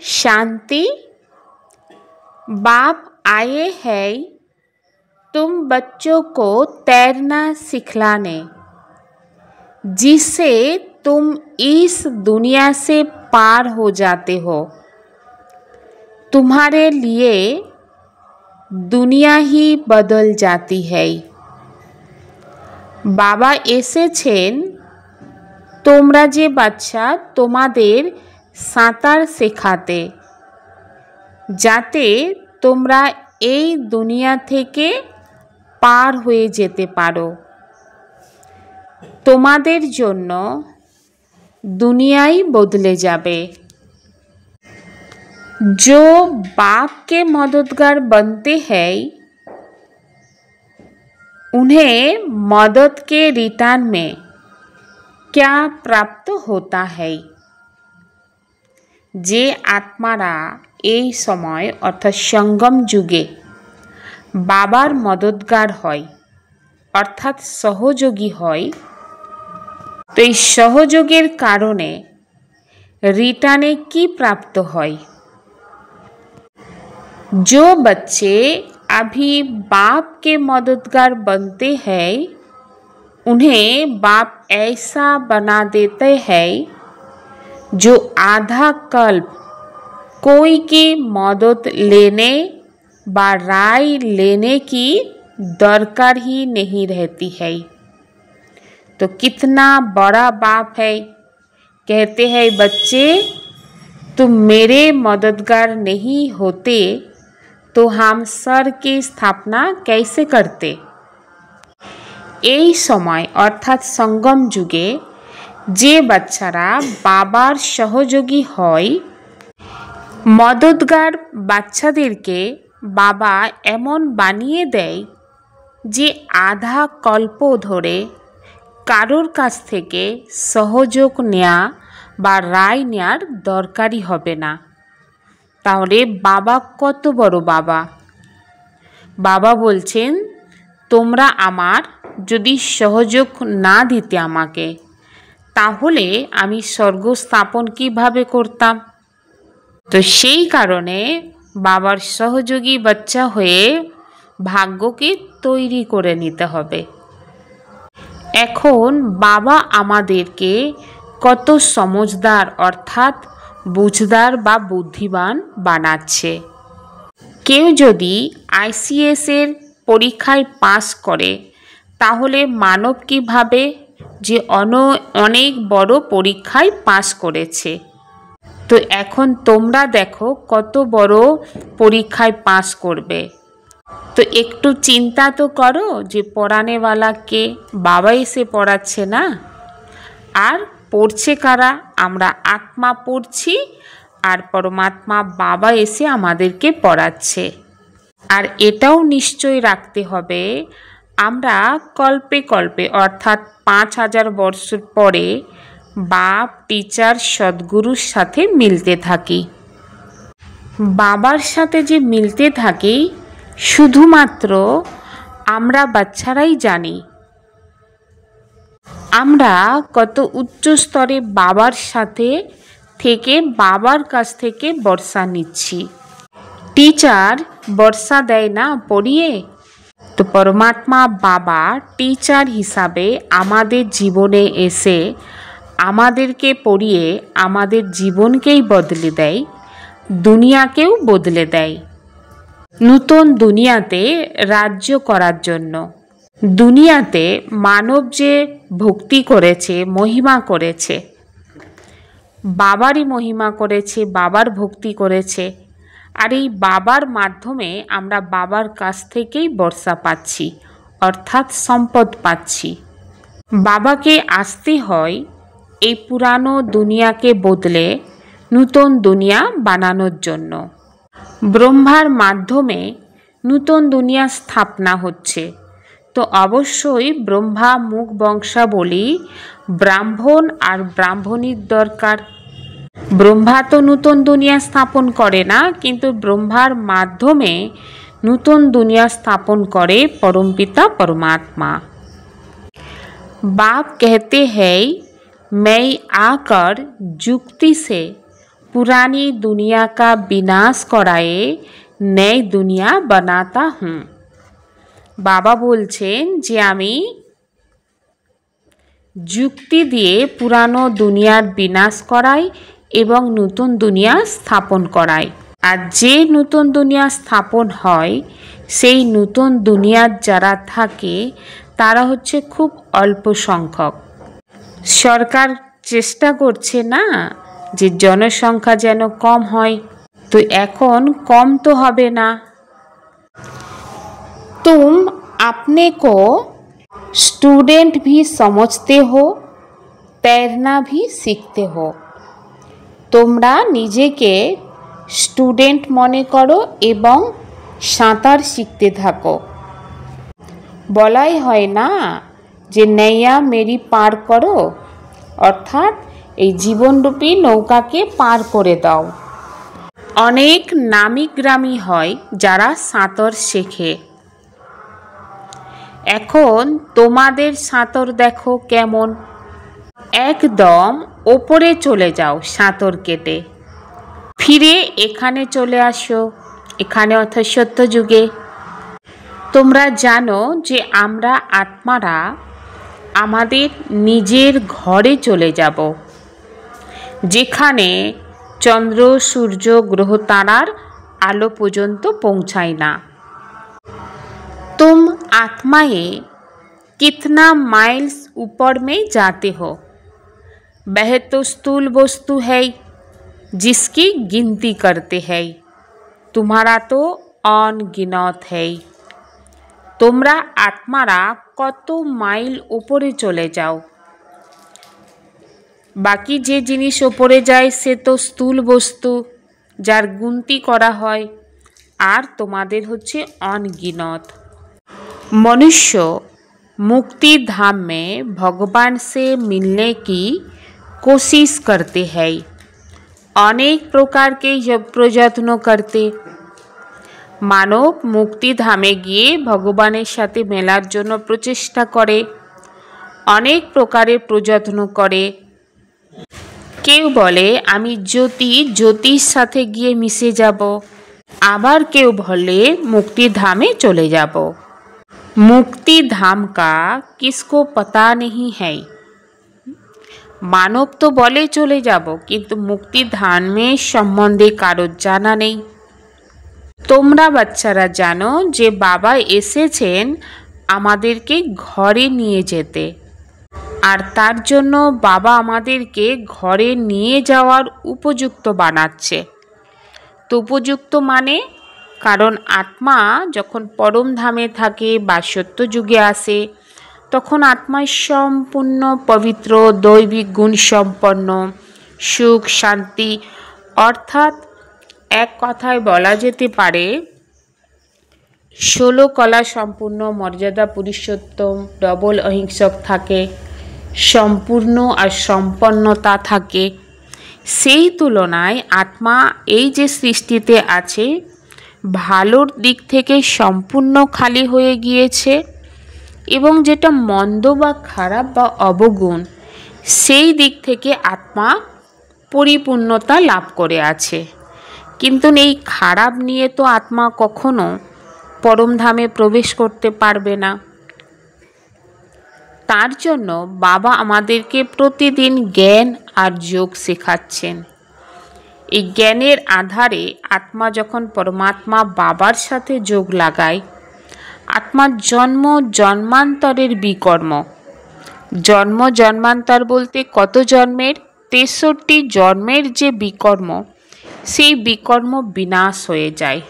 शांति। बाप आए हैं तुम बच्चों को तैरना सिखलाने, जिससे तुम इस दुनिया से पार हो जाते हो। तुम्हारे लिए दुनिया ही बदल जाती है। बाबा এসেছেন তোমরা যে বাচ্চা তোমাদের সাঁতার শেখাতে, যাতে তোমরা এই দুনিয়া থেকে পার হয়ে যেতে পারো। তোমাদের জন্য दुनियाई बदले जाबे। जो बाप के मददगार बनते हैं उन्हें मदद के रिटर्न में क्या प्राप्त होता है? जे आत्मारा এই সময় অর্থাৎ সঙ্গম যুগে বাবার মদদগার হয় অর্থাৎ সহযোগী হয়, तो इस सहयोगेर कारणे रिटर्ने की प्राप्त হয়? जो बच्चे अभी बाप के मददगार बनते हैं उन्हें बाप ऐसा बना देते हैं जो आधा कल्प कोई की मदद लेने व राय लेने की दरकार ही नहीं रहती है। तो कितना बड़ा बाप है। कहते हैं बच्चे तुम मेरे मददगार नहीं होते तो हम सर की स्थापना कैसे करते? এই সময় অর্থাৎ সঙ্গম যুগে যে বাচ্চারা বাবার সহযোগী হয়, মদদগার বাচ্চাদেরকে বাবা এমন বানিয়ে দেয় যে আধা কল্প ধরে কারোর কাছ থেকে সহযোগ নেওয়া বা রায় নেওয়ার দরকারই হবে না। তাহলে বাবা কত বড় বাবা। বাবা বলছেন তোমরা আমার যদি সহযোগ না দিতে আমাকে, তাহলে আমি স্বর্গ স্থাপন কিভাবে করতাম? তো সেই কারণে বাবার সহযোগী বাচ্চা হয়ে ভাগ্যকে তৈরি করে নিতে হবে। এখন বাবা আমাদেরকে কত সমঝদার অর্থাৎ বুঝদার বা বুদ্ধিমান বানাচ্ছে। কেউ যদি আইসিএস এর পরীক্ষায় পাস করে তাহলে মানব কি ভাবে যে অনেক বড় পরীক্ষায় পাস করেছে। তো এখন তোমরা দেখো কত বড় পরীক্ষায় পাস করবে। তো একটু চিন্তা তো করো যে পড়ানেওয়ালা কে? বাবা এসে পড়াচ্ছে না। আর পড়ছে কারা? আমরা আত্মা পড়ছি আর পরমাত্মা বাবা এসে আমাদেরকে পড়াচ্ছে। আর এটাও নিশ্চয় রাখতে হবে আমরা কল্পে কল্পে অর্থাৎ 5000 বছর পরে বাপ টিচার সদ্গুরুর সাথে মিলতে থাকি। বাবার সাথে যে মিলতে থাকি শুধুমাত্র আমরা বাচ্চারাই জানি। আমরা কত উচ্চ স্তরে বাবার সাথে থেকে বাবার কাছ থেকে বর্ষা নিচ্ছি। টিচার বর্ষা দেয় না পড়িয়ে, তো পরমাত্মা বাবা টিচার হিসাবে আমাদের জীবনে এসে আমাদেরকে পড়িয়ে আমাদের জীবনকেই বদলে দেয়, দুনিয়াকেও বদলে দেয়। নতুন দুনিয়াতে রাজ্য করার জন্য। দুনিয়াতে মানব যে ভক্তি করেছে, মহিমা করেছে, বাবারই মহিমা করেছে, বাবার ভক্তি করেছে। আর এই বাবার মাধ্যমে আমরা বাবার কাছ থেকেই বর্ষা পাচ্ছি অর্থাৎ সম্পদ পাচ্ছি। বাবাকে আসতে হয় এই পুরানো দুনিয়াকে বদলে নতুন দুনিয়া বানানোর জন্য। ব্রহ্মার মাধ্যমে নতুন দুনিয়া স্থাপনা হচ্ছে। তো অবশ্যই ব্রহ্মা মুখ বংশাবলী ব্রাহ্মণ আর ব্রাহ্মণীর দরকার। ব্রহ্মা তো নতুন দুনিয়া স্থাপন করে না, কিন্তু ব্রহ্মার মাধ্যমে নতুন দুনিয়া স্থাপন করে परमपिता परमात्मा। बाप कहते हैं मैं आकर जुक्ति से पुरानी दुनिया का विनाश कराए नई दुनिया बनाता हूँ। बाबा बोलছেন যে আমি যুক্তি দিয়ে পুরানো দুনিয়ার বিনাশ করাই এবং নতুন দুনিয়া স্থাপন করাই। আর যে নতুন দুনিয়া স্থাপন হয় সেই নতুন দুনিয়ার যারা থাকে তারা হচ্ছে খুব অল্প সংখ্যক। সরকার চেষ্টা করছে না যে জনসংখ্যা যেন কম হয়, তো এখন কম তো হবে না। तुम अपने को स्टूडेंट भी समझते हो, तैरना भी सीखते हो। তোমরা নিজেকে স্টুডেন্ট মনে করো এবং সাঁতার শিখতে থাকো। বলাই হয় না যে নৈয়া মেরি পার করো, অর্থাৎ এই জীবনরূপী নৌকাকে পার করে দাও। অনেক নামি গ্রামী হয় যারা সাঁতার শেখে। এখন তোমাদের সাঁতার দেখো কেমন, একদম ওপরে চলে যাও সাঁতার কেটে, ফিরে এখানে চলে আসো, এখানে অর্থাৎ সত্যযুগে। তোমরা জানো যে আমরা আত্মারা আমাদের নিজের ঘরে চলে যাব, যেখানে চন্দ্র সূর্য গ্রহ তারার আলো পর্যন্ত পৌঁছায় না। तुम आत्माएं कितना माइल्स ऊपर में जाते हो, वह तो स्थूल वस्तु है जिसकी गिनती करते हैं, तुम्हारा तो अनगिनत है। তোমরা আত্মারা কত মাইল উপরে চলে যাও, বাকি যে জিনিস উপরে যায় সে তো স্থূল বস্তু যার গুনতি করা হয়, আর তোমাদের হচ্ছে অনগিনত। मनुष्य मुक्ति धाम में भगवान से मिलने की कोशिश करते हैं, अनेक प्रकार के प्रयत्न करते। मानव मुक्ति धामे गিয়ে ভগবানের সাথে মেলার জন্য প্রচেষ্টা করে, অনেক প্রকারের প্রযত্ন করে। কেউ বলে আমি জ্যোতির সাথে গিয়ে মিশে যাব, আবার কেউ বলে মুক্তি ধামে চলে যাব। मुक्ति धाम का किसको पता नहीं है। मानव तो बोले चले जाबो, किंतु मुक्ति धाम में सम्बन्धे कारो जाना नहीं। তোমরা বাচ্চারা জানো যে বাবা এসেছেন আমাদেরকে ঘরে নিয়ে যেতে, আর তার জন্য বাবা আমাদেরকে ঘরে নিয়ে যাওয়ার উপযুক্ত বানাচ্ছে। তো উপযুক্ত মানে, কারণ আত্মা যখন পরম ধামে থাকে বা সত্যযুগে আসে তখন আত্মা সম্পূর্ণ পবিত্র, দৈবিক গুণ সম্পন্ন, সুখ শান্তি, অর্থাৎ এক কথায় বলা যেতে পারে 16 কলা সম্পূর্ণ, মর্যাদা পুরুষোত্তম, ডবল অহিংসক থাকে, সম্পূর্ণ আর সম্পন্নতা থাকে। সেই তুলনায় আত্মা এই যে সৃষ্টিতে আছে ভালোর দিক থেকে সম্পূর্ণ খালি হয়ে গিয়েছে, এবং যেটা মন্দ বা খারাপ বা অবগুণ সেই দিক থেকে আত্মা পরিপূর্ণতা লাভ করে আছে। কিন্তু এই খারাপ নিয়ে তো আত্মা কখনো পরমধামে প্রবেশ করতে পারবে না। তার জন্য বাবা আমাদেরকে প্রতিদিন জ্ঞান আর যোগ শেখাচ্ছেন। এই জ্ঞানের আধারে আত্মা যখন পরমাত্মা বাবার সাথে যোগ লাগায়, আত্মার জন্ম জন্মান্তরের বিকর্ম, জন্ম জন্মান্তর বলতে কত জন্মের, 63 জন্মের যে বিকর্ম, সেই বিকর্ম বিনাশ হয়ে যায়,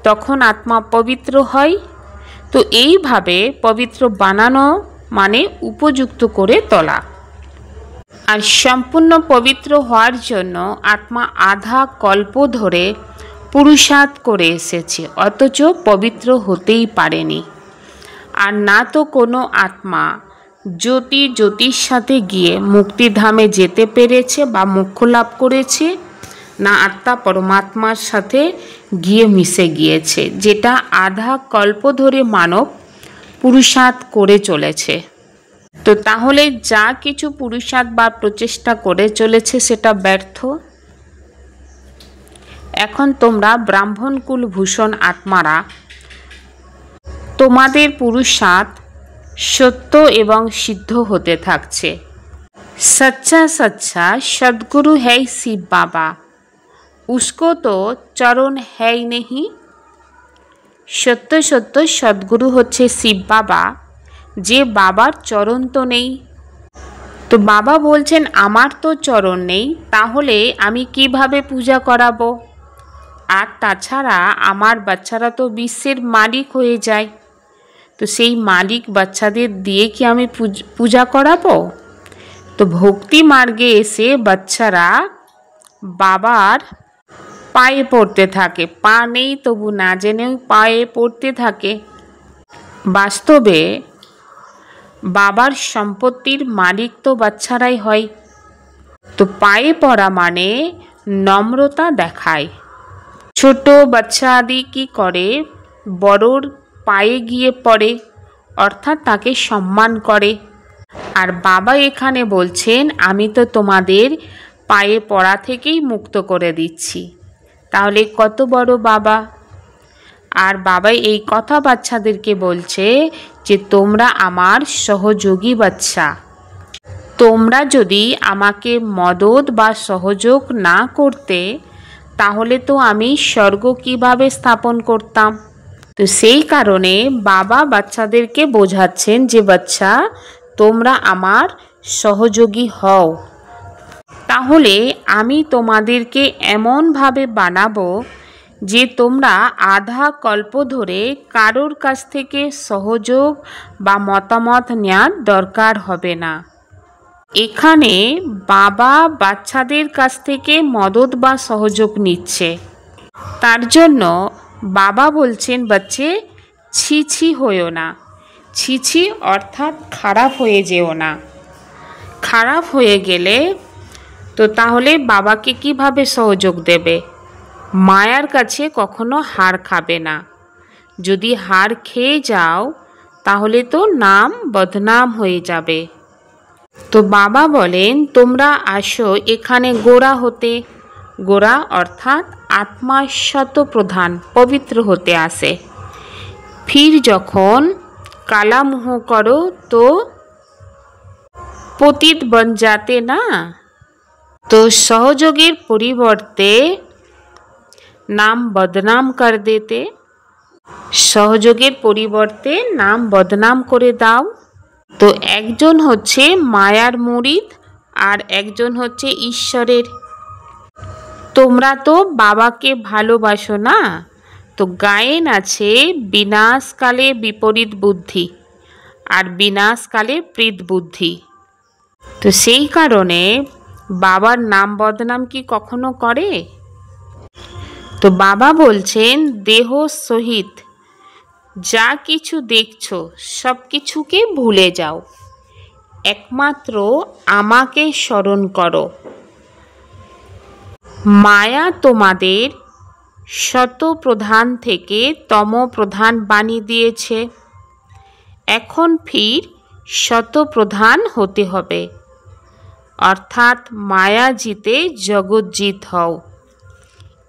তখন আত্মা পবিত্র হয়। তো এইভাবে পবিত্র বানানো মানে উপযুক্ত করে তোলা। আর সম্পূর্ণ পবিত্র হওয়ার জন্য আত্মা আধা কল্প ধরে পুরুষার্থ করে এসেছে, অথচ পবিত্র হতেই পারেনি। আর না তো কোনো আত্মা জ্যোতির সাথে গিয়ে মুক্তিধামে যেতে পেরেছে বা মোক্ষ লাভ করেছে, না আত্মা পরমাত্মার সাথে গিয়ে মিশে গিয়েছে, যেটা আধা কল্প ধরে মানব পুরুষার্থ করে চলেছে। তো তাহলে যা কিছু পুরুষার্থ বা প্রচেষ্টা করে চলেছে সেটা ব্যর্থ। এখন তোমরা ব্রাহ্মণকুল ভূষণ আত্মারা তোমাদের পুরুষার্থ সত্য এবং সিদ্ধ হতে থাকছে। सच्चा सच्चा सदगुरु है शिव बाबा, उसको तो चरण है ही नहीं। সত্য সত্য সদ্গুরু হচ্ছে শিব বাবা, যে বাবার চরণ তো নেই। তো বাবা বলছেন আমার তো চরণ নেই, তাহলে আমি কিভাবে পূজা করাবো? আর তাছাড়া আমার বাচ্চারা তো বিশ্বের মালিক হয়ে যায়, তো সেই মালিক বাচ্চাদের দিয়ে কি আমি পূজা করাবো? তো ভক্তি মার্গে এসে বাচ্চারা বাবার পায়ে পড়তে থাকে, পা নেই তবু না জেনেও পায়ে পড়তে থাকে। বাস্তবে বাবার সম্পত্তির মালিক তো বাচ্চারাই হয়। তো পায়ে পড়া মানে নম্রতা দেখায়। ছোট বাচ্চা আদি কি করে, বড়র পায়ে গিয়ে পড়ে, অর্থাৎ তাকে সম্মান করে। আর বাবা এখানে বলছেন আমি তো তোমাদের পায়ে পড়া থেকেই মুক্ত করে দিচ্ছি, তাহলে কত বড় বাবা। আর বাবা এই কথা বাচ্চাদেরকে বলছে যে তোমরা আমার সহযোগী বাচ্চা, তোমরা যদি আমাকে মদত বা সহযোগ না করতে তাহলে তো আমি স্বর্গ কিভাবে স্থাপন করতাম। তো সেই কারণে বাবা বাচ্চাদেরকে বোঝাচ্ছেন যে বাচ্চা তোমরা আমার সহযোগী হও, তাহলে আমি তোমাদেরকে এমনভাবে বানাবো যে তোমরা আধা কল্প ধরে কারোর কাছ থেকে সহযোগ বা মতামত নেওয়ার দরকার হবে না। এখানে বাবা বাচ্চাদের কাছ থেকে মদত বা সহযোগ নিচ্ছে, তার জন্য বাবা বলছেন বাচ্চে ছি ছি হয়েও না। ছি ছি অর্থাৎ খারাপ হয়ে যেও না। খারাপ হয়ে গেলে তো তাহলে বাবাকে কিভাবে সহযোগ দেবে? মায়ার কাছে কখনো হার খাবে না। যদি হার খেয়ে যাও তাহলে তো নাম বদনাম হয়ে যাবে। তো বাবা বলেন তোমরা আসো এখানে গোড়া হতে। গোড়া অর্থাৎ আত্মা শতপ্রধান পবিত্র হতে আসে। ফির যখন কালামুহ করো তো পতিত বন যাতে না। তো সহযোগের পরিবর্তে নাম বদনাম কর দেতে, সহযোগের পরিবর্তে নাম বদনাম করে দাও। তো একজন হচ্ছে মায়ার মুরিদ আর একজন হচ্ছে ঈশ্বরের। তোমরা তো বাবাকে ভালোবাসো না। তো গায়েন আছে বিনাশকালে বিপরীত বুদ্ধি আর বিনাশকালে প্রীত বুদ্ধি। তো সেই কারণে বাবার নাম বদনাম কি কখনো করে? তো বাবা বলছেন দেহ সহিত যা কিছু দেখছো সব কিছুকে ভুলে যাও, একমাত্র আমাকে স্মরণ করো। মায়া তোমাদের শতপ্রধান থেকে তমপ্রধান বানিয়ে দিয়েছে, এখন ফির শতপ্রধান হতে হবে, অর্থাৎ মায়া জিতে জগৎ জিত হও।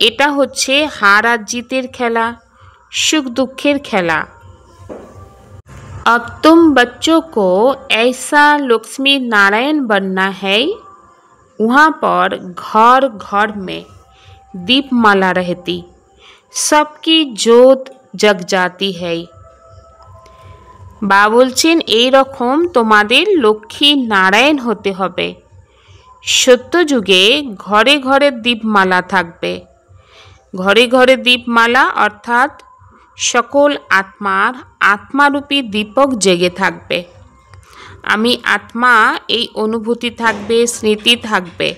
এটা হচ্ছে হার আর জিতের খেলা, সুখ দুঃখের খেলা। अब तुम बच्चों को ऐसा लक्ष्मी नारायण बनना है, वहाँ पर घर घर में दीपमाला रहती, सबकी जोत जग जाती है। বা বলছেন এই রকম তোমাদের লক্ষ্মী নারায়ণ হতে হবে। সত্য যুগে ঘরে ঘরে দীপমালা থাকবে। ঘরে ঘরে দীপমালা অর্থাৎ সকল আত্মার আত্মারূপী দীপক জেগে থাকবে। আমি আত্মা, এই অনুভূতি থাকবে, স্মৃতি থাকবে।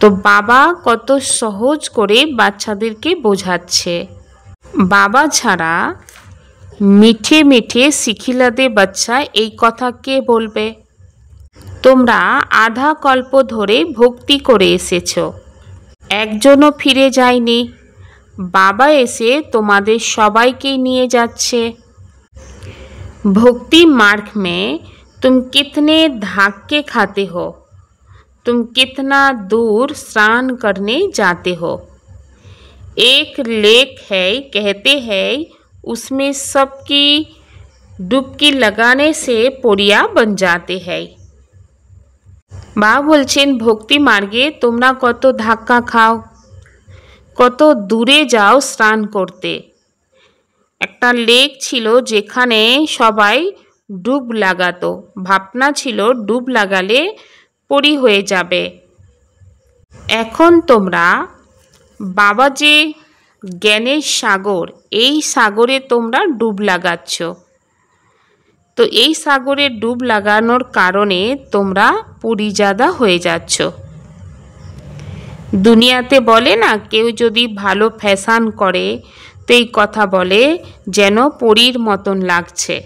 তো বাবা কত সহজ করে বাচ্চাদেরকে বোঝাচ্ছে। বাবা ছাড়া মিঠে মিঠে শিখিলাদে বাচ্চা এই কথা কে বলবে? তোমরা আধা কল্প ধরে ভক্তি করে এসেছো, একজনও ফিরে যায়নি। বাবা এসে তোমাদের সবাইকে নিয়ে যাচ্ছে। भक्ति मार्ग में तुम कितने धक्के खाते हो, तुम कितना दूर स्नान करने जाते हो। एक लेक है, कहते हैं उसमें सबकी डुबकी लगाने से परिया बन जाते हैं। বা বলছেন ভক্তি মার্গে তোমরা কত ধাক্কা খাও, কত দূরে যাও স্নান করতে। একটা লেক ছিল যেখানে সবাই ডুব লাগাতো, ভাবনা ছিল ডুব লাগালে পরি হয়ে যাবে। এখন তোমরা বাবা যে জ্ঞানের সাগর, এই সাগরে তোমরা ডুব লাগাচ্ছ। তো এই সাগরে ডুব লাগানোর কারণে তোমরা পরিজাদা হয়ে যাচ্ছ। দুনিয়াতে বলে না, কেউ যদি ভালো ফ্যাশন করে তো এই কথা বলে যেন পরীর মতন লাগছে।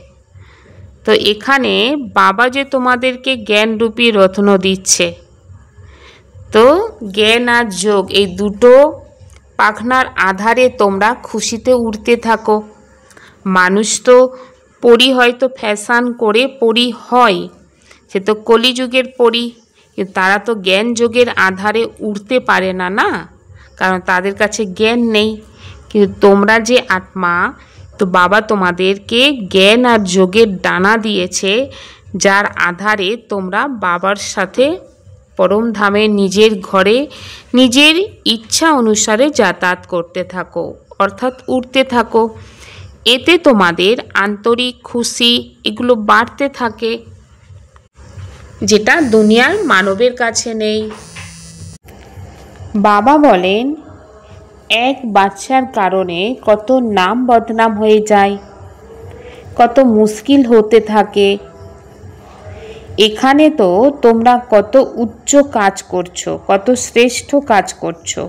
তো এখানে বাবা যে তোমাদেরকে জ্ঞানরূপী রত্ন দিচ্ছে, তো জ্ঞান আর যোগ এই দুটো পাখনার আধারে তোমরা খুশিতে উড়তে থাকো। মানুষ তো পরী হয়তো ফ্যাশন করে পরী হয়, সে তো কলিযুগের পরী, কিন্তু তারা তো জ্ঞান যোগের আধারে উড়তে পারে না, না, কারণ তাদের কাছে জ্ঞান নেই। কিন্তু তোমরা যে আত্মা, তো বাবা তোমাদেরকে জ্ঞান আর যোগের ডানা দিয়েছে, যার আধারে তোমরা বাবার সাথে পরম ধামে নিজের ঘরে নিজের ইচ্ছা অনুসারে যাতায়াত করতে থাকো, অর্থাৎ উড়তে থাকো। এতে তোমাদের আন্তরিক খুশি এগুলো বাড়তে থাকে, যেটা দুনিয়ার মানবের কাছে নেই। বাবা বলেন এক বাচ্চার কারণে কত নাম বদনাম হয়ে যায়, কত মুশকিল হতে থাকে। এখানে তো তোমরা কত উচ্চ কাজ করছো, কত শ্রেষ্ঠ কাজ করছো,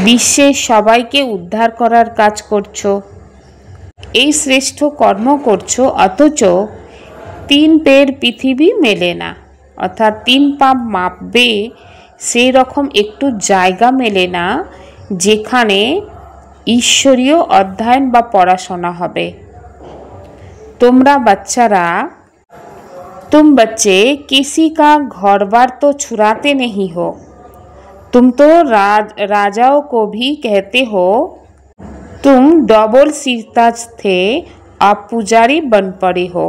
বিশ্বের সবাইকে উদ্ধার করার কাজ করছো, এই শ্রেষ্ঠ কর্ম করছো। অথচ 3 পের পৃথিবী মেলে না, অর্থাৎ 3 পা মাপবে সেই রকম একটু জায়গা মেলে না যেখানে ঈশ্বরীয় অধ্যয়ন বা পড়াশোনা হবে। তোমরা বাচ্চারা, तुम बच्चे किसी का घर बार तो छुड़ाते नहीं हो, तुम तो राजाओं को भी कहते हो तुम डबल सिरताज थे, अब पुजारी बन पड़े हो।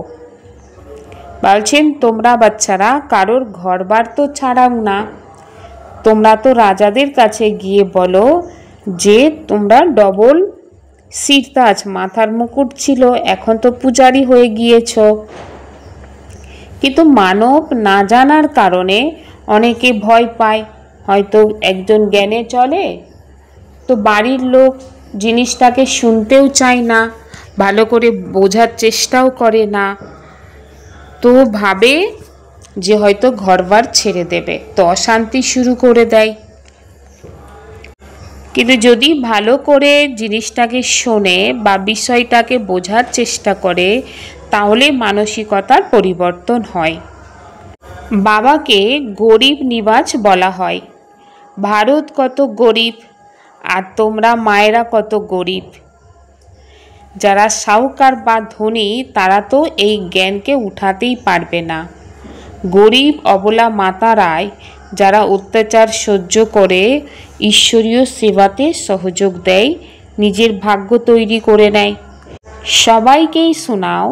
বলছেন তোমরা বাচ্চারা কারোর ঘরবার তো ছাড়াও না, তোমরা তো রাজাদের কাছে গিয়ে বলো যে তোমরা ডবল সিরতাজ, মাথার মুকুট ছিল, এখন তো পূজারি হয়ে গিয়েছো। কিন্তু মানব না জানার কারণে অনেকে ভয় পায়। হয়তো একজন জ্ঞানে চলে তো বাড়ির লোক জিনিসটাকে শুনতেও চায় না, ভালো করে বোঝার চেষ্টাও করে না, তো ভাবে যে হয়তো ঘরবার ছেড়ে দেবে, তো অশান্তি শুরু করে দেয়। কিন্তু যদি ভালো করে জিনিসটাকে শোনে বা বিষয়টাকে বোঝার চেষ্টা করে, তাহলে মানসিকতার পরিবর্তন হয়। বাবাকে গরিব নিবাজ বলা হয়। ভারত কত গরিব, আর তোমরা মায়েরা কত গরিব। যারা সাহুকার বা ধনী তারা তো এই জ্ঞানকে উঠাতেই পারবে না। গরিব অবলা মাতারাই যারা অত্যাচার সহ্য করে ঈশ্বরীয় সেবাতে সহযোগ দেয়, নিজের ভাগ্য তৈরি করে নেয়। সবাইকেই শোনাও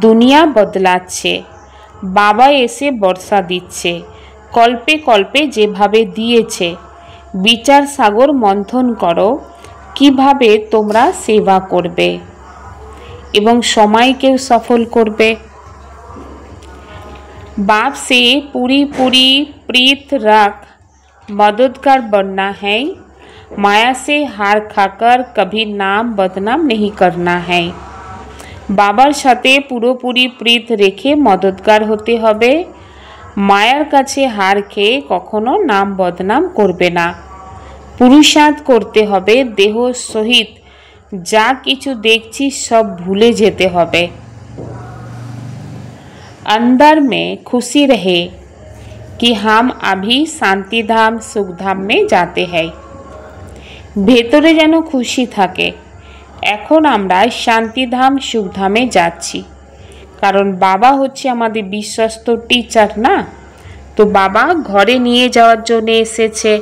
দুনিয়া বদলাচ্ছে, বাবা এসে বর্ষা দিচ্ছে, কল্পে কল্পে যেভাবে দিয়েছে। বিচার সাগর মন্থন করো কিভাবে তোমরা সেবা করবে এবং সময়কেও সফল করবে। बाप से पूरी पूरी प्रीत रख, मददगार बनना है, माया से हार खाकर कभी नाम बदनाम नहीं करना है। বাবার সাথে পুরোপুরি প্রীত রেখে মদতগার হতে হবে, মায়ার কাছে হার খেয়ে কখনো নাম বদনাম করবে না। পুরুষার্থ করতে হবে, দেহ সহিত যা কিছু দেখছি সব ভুলে যেতে হবে। अंदर में खुशी रहे कि हम अभी शांति धाम सुख धाम में जाते हैं। ভেতরে যেন খুশি থাকে, এখন আমরা শান্তিধাম সুখধামে যাচ্ছি, কারণ বাবা হচ্ছে আমাদের বিশ্বস্ত টিচার না, তো বাবা ঘরে নিয়ে যাওয়ার জন্য এসেছে।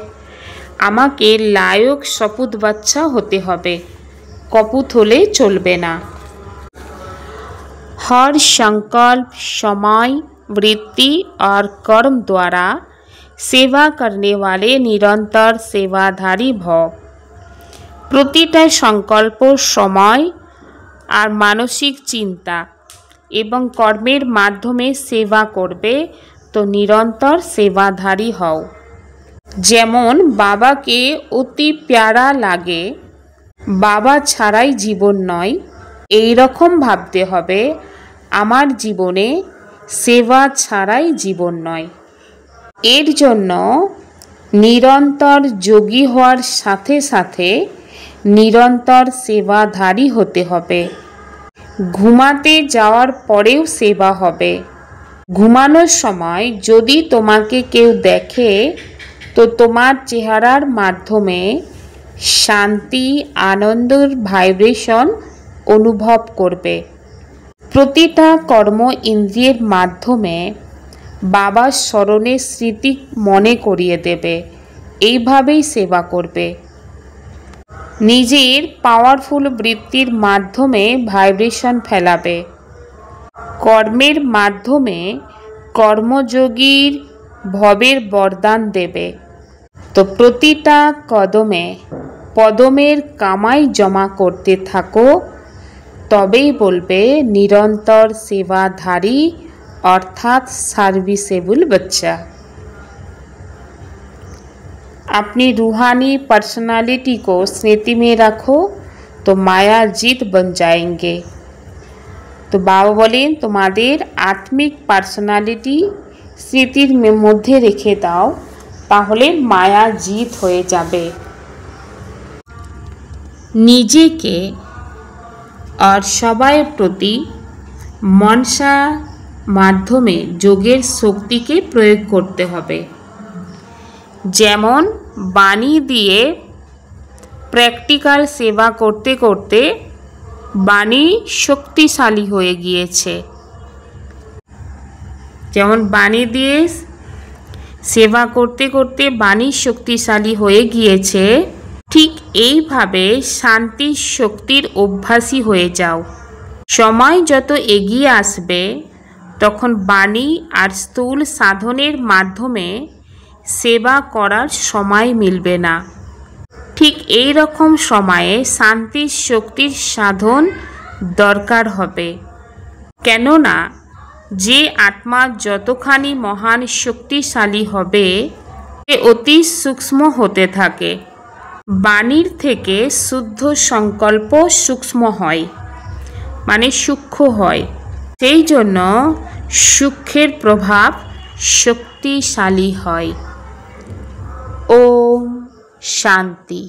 আমাকে লায়ক সপুত বাচ্চা হতে হবে, কপুত হলে চলবে না। हर संकल्प, समय, वृत्ति और कर्म द्वारा सेवा करने वाले निरंतर सेवाधारी भव। प्रतिटा संकल्प, समय और मानसिक चिंता एवं कर्मेर माध्यमे सेवा करबे तो निरंतर सेवाधारी हओ। जेमन बाबा के अति प्यारा लागे, बाबा छाड़ाई जीवन नय, এই রকম ভাবতে হবে আমার জীবনে সেবা ছাড়াই জীবন নয়। এর জন্য নিরন্তর যোগী হওয়ার সাথে সাথে নিরন্তর সেবাধারী হতে হবে। ঘুমাতে যাওয়ার পরেও সেবা হবে। ঘুমানোর সময় যদি তোমাকে কেউ দেখে তো তোমার চেহারার মাধ্যমে শান্তি, আনন্দের ভাইব্রেশন অনুভব করবে। প্রতিটা কর্ম ইন্দ্রিয়ের মাধ্যমে বাবার স্মরণের স্মৃতি মনে করিয়ে দেবে। এইভাবেই সেবা করবে। নিজের পাওয়ারফুল বৃত্তির মাধ্যমে ভাইব্রেশন ফেলাবে। কর্মের মাধ্যমে কর্মযোগীর ভবের বরদান দেবে। তো প্রতিটা কদমে পদমের কামাই জমা করতে থাকো, তবেই বলবে निरंतर सेवाधारी अर्थात सर्विसेबल बच्चा। अपनी रूहानी पर्सनालिटी को स्मृति में रखो तो माया जीत बन जाएंगे। तो बाबा बोलें तुम्हादेर आत्मिक पार्सोनालिटी स्मृतिर मध्य रेखे दाओ, ताहले माया जीत हये जाबे। निजेके और सबाइर प्रति मनसा माध्यमे योगेर शक्ति के प्रयोग करते हबे। जेमन बाणी दिए प्रैक्टिकल सेवा करते करते बाणी शक्तिशाली हये गियेछे। जेमन बाणी दिए सेवा करते करते बाणी शक्तिशाली हये गियेछे, ठीक এইভাবে শান্তি শক্তির অভ্যাসী হয়ে যাও। সময় যত এগিয়ে আসবে তখন বাণী আর স্থূল সাধনের মাধ্যমে সেবা করার সময় মিলবে না। ঠিক এই রকম সময়ে শান্তি শক্তির সাধন দরকার হবে। কেননা যে আত্মা যতখানি মহান শক্তিশালী হবে সে অতি সূক্ষ্ম হতে থাকে। বাণীর থেকে শুদ্ধ সংকল্প সূক্ষ্ম হয়, মানে সূক্ষ্ম হয়। সেই জন্য সূক্ষ্মের প্রভাব শক্তিশালী হয়। ওম শান্তি।